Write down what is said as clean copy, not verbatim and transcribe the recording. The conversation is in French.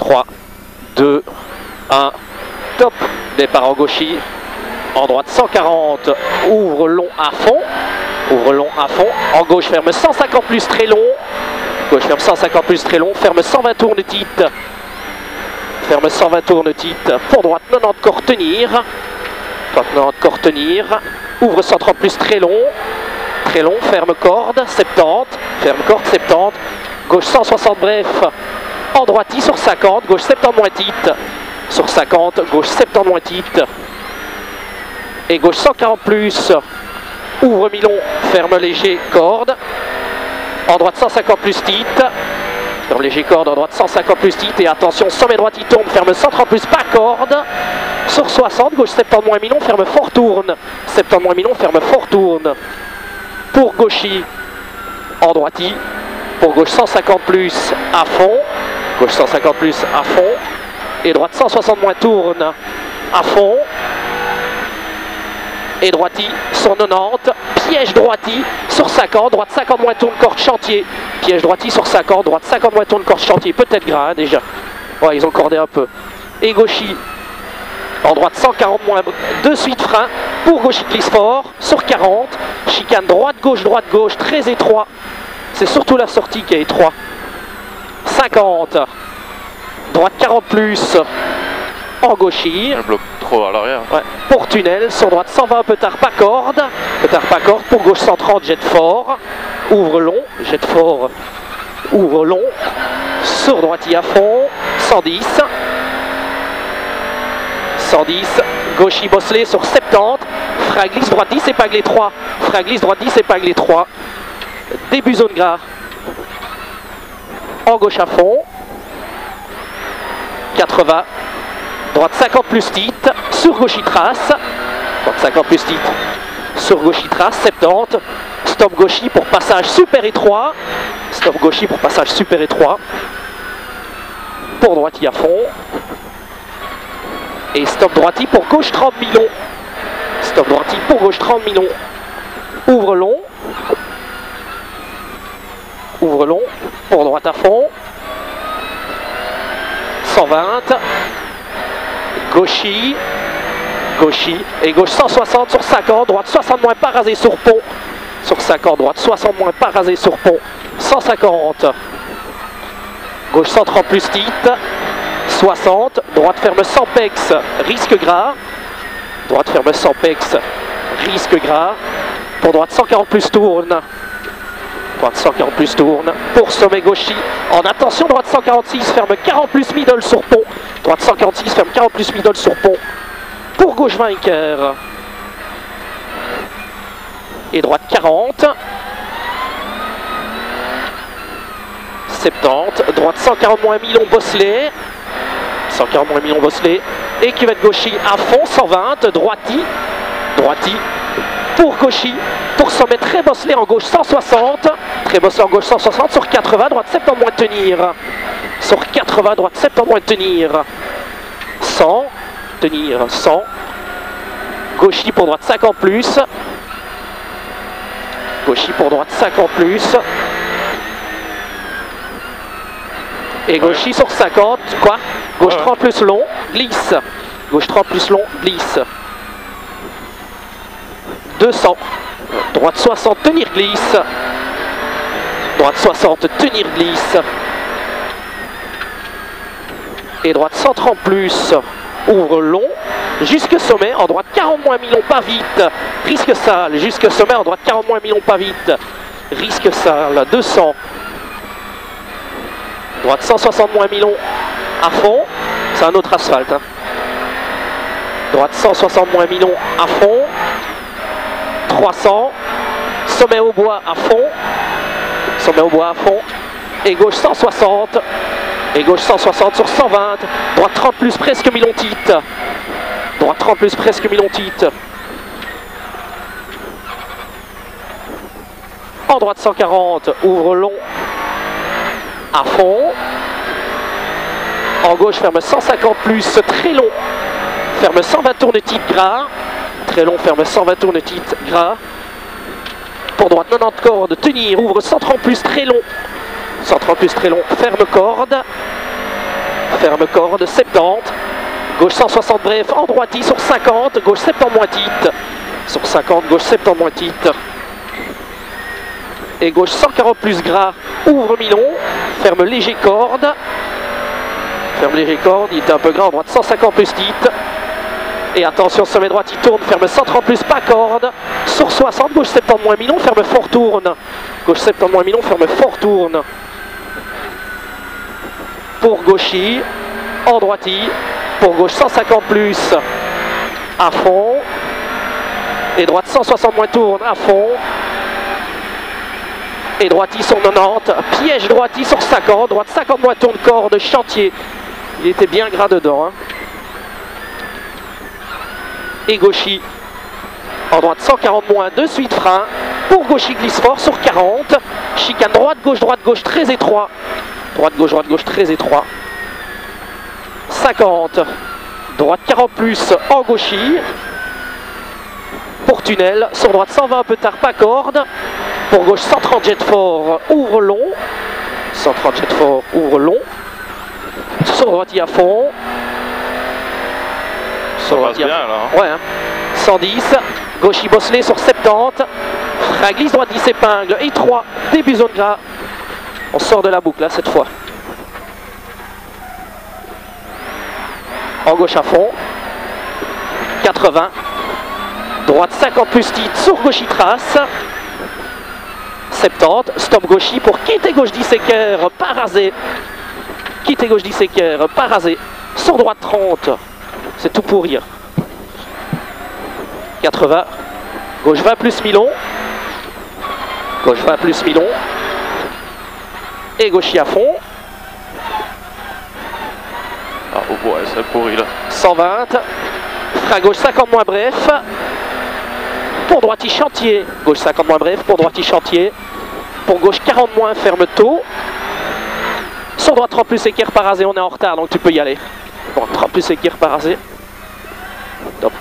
3, 2, 1, top. Départ en gauchis. En droite 140, ouvre long à fond. Ouvre long à fond. En gauche ferme 150 plus très long. Gauche ferme 150 plus très long. Ferme 120 tourne titre. Ferme 120 tourne titre. Pour droite 90 corps tenir. Droite 90 corps tenir. Ouvre 130 plus très long. Très long. Ferme corde 70. Ferme corde 70. Gauche 160 bref. En droite sur 50. Gauche 70 moins titre. Sur 50. Gauche 70 moins titre. Et gauche 140 plus. Ouvre mi-long, ferme léger, corde. En droite 150 plus titre. Ferme léger, corde, en droite 150 plus titre. Et attention, sommet droite, il tourne, ferme 130 plus, pas corde. Sur 60, gauche 70 moins mi-long, ferme fort tourne. 70 moins mi-long, ferme fort tourne. Pour gauchis, en droiti. Pour gauche 150 plus, à fond. Gauche 150 plus, à fond. Et droite 160 moins tourne, à fond. Et droiti sur 90, piège droiti sur 50, droite 50 moins tourne corde chantier, piège droiti sur 50, droite 50 moins tourne corde chantier, peut-être gras hein, déjà, ouais ils ont cordé un peu. Et gauchis, en droite 140 moins, de suite frein, pour gauchis glisse fort, sur 40, chicane droite gauche, très étroit, c'est surtout la sortie qui est étroit. 50, droite 40 plus, en gauchis. Elle bloque trop à l'arrière. Ouais. Pour tunnel, sur droite 120, Petard pas corde. Petard pas corde, pour gauche 130, jette fort. Ouvre long, jette fort. Ouvre long. Sur droite, à fond. 110. 110. Gauchis bosselé sur 70. Frein glisse droite 10, épingle 3. Frein glisse droite 10, épingle 3. Début zone gras. En gauche à fond. 80. Droite 50 plus titre, sur gauchis trace, droite 50 plus titre, sur gauchis trace, 70, stop gauchis pour passage super étroit, stop gauchis pour passage super étroit, pour droiti à fond, et stop droiti pour gauche 30 mi-long, stop droiti pour gauche 30 mi-long, ouvre long, pour droite à fond, 120, gauchis, et gauche 160 sur 50, droite 60 moins pas rasé sur pont, sur 50, droite 60 moins pas rasé sur pont, 150, gauche 130 plus titre, 60, droite ferme 100 pex, risque gras, droite ferme 100 pex, risque gras, pour droite 140 plus tourne, droite 140 plus tourne, pour sommet gauchis, en attention droite 146, ferme 40 plus middle sur pont, droite 146, ferme 40 plus middle sur pont, pour gauche vainqueur, et droite 40, 70, droite 140 moins mi-long bosselé, 140 moins mi-long bosselé, et cuvette gauchis à fond, 120, droiti, pour gauchis, pour sommet très bosselé en gauche 160, très bosselé en gauche 160, sur 80, droite 70 moins tenir, sur 80, droite 70 moins tenir, 100, tenir 100, gauchis pour droite 50 plus, gauchis pour droite 50 plus, et gauchis sur 50, quoi, gauche 30 plus long, glisse, gauche 30 plus long, glisse, 200, droite 60, tenir glisse, droite 60, tenir glisse, et droite 130 plus, ouvre long, jusque sommet, en droite 40 moins mi-long, pas vite, risque sale, jusque sommet, en droite 40 moins mi-long, pas vite, risque sale, 200, droite 160 moins mi-long, à fond, c'est un autre asphalte, hein. Droite 160 moins mi-long, à fond, 300, sommet au bois à fond, et gauche 160, sur 120, droite 30 plus presque mi-long titre, droite 30 plus presque mi-long titre, en droite 140, ouvre long, à fond, en gauche ferme 150 plus, très long, ferme 120 tourne titre gras, très long, ferme 120 tourne titre gras, pour droite 90 cordes, tenir, ouvre 130 plus très long, 130 plus très long, ferme corde, ferme corde, 70. Gauche 160 bref, en droitie sur 50, gauche 70 moins titre. Sur 50, gauche 70 moins titre. Et gauche 140 plus gras, ouvre mi-long, ferme léger corde. Ferme léger corde, il était un peu gras en droite, 150 plus titre. Et attention, sommet droite, il tourne, ferme 130 plus pas corde. Sur 60, gauche 70 moins mi-long, ferme fort tourne. Gauche 70 moins mi-long, ferme fort tourne. Pour gauchy, en droitie. Pour gauche 150 plus, à fond. Et droite 160 moins tourne, à fond. Et droitie sur 90, piège droitie sur 50, droite 50 moins tourne, corde, chantier. Il était bien gras dedans. Hein. Et gauchy, en droite 140 moins, de suite frein. Pour gauchy glisse fort sur 40. Chicane droite, gauche, très étroit. Droite, gauche, très étroit. 50, droite 40 plus, en gauchy. Pour tunnel, sur droite 120 un peu tard, pas corde. Pour gauche 130 jet fort, ouvre long. 130 jet fort, ouvre long. Sur droite il y a fond. Ça passe bien là. Ouais, hein. 110, gauchy bosselé sur 70. Frein glisse, droite 10 épingle, étroit, début zone gras. On sort de la boucle là cette fois. En gauche à fond. 80. Droite 50 plus titre sur gauchy trace. 70. Stop gauchy pour quitter gauche 10 équerre, pas rasé. Quitter gauche 10 équerre, pas rasé. Sur droite 30. C'est tout pour rire. 80. Gauche 20 plus mi-long. Gauche 20 plus mi-long. Et gauchy à fond. Ah, oh ouais, c'est pourri là. 120. Frein gauche 50 moins bref. Pour droite chantier. Gauche 50 moins bref. Pour droite chantier. Pour gauche 40 moins ferme tôt. Sur droite 30 plus équerre pas rasé. On est en retard donc tu peux y aller. Bon, 30 plus équerre pas rasé. Top.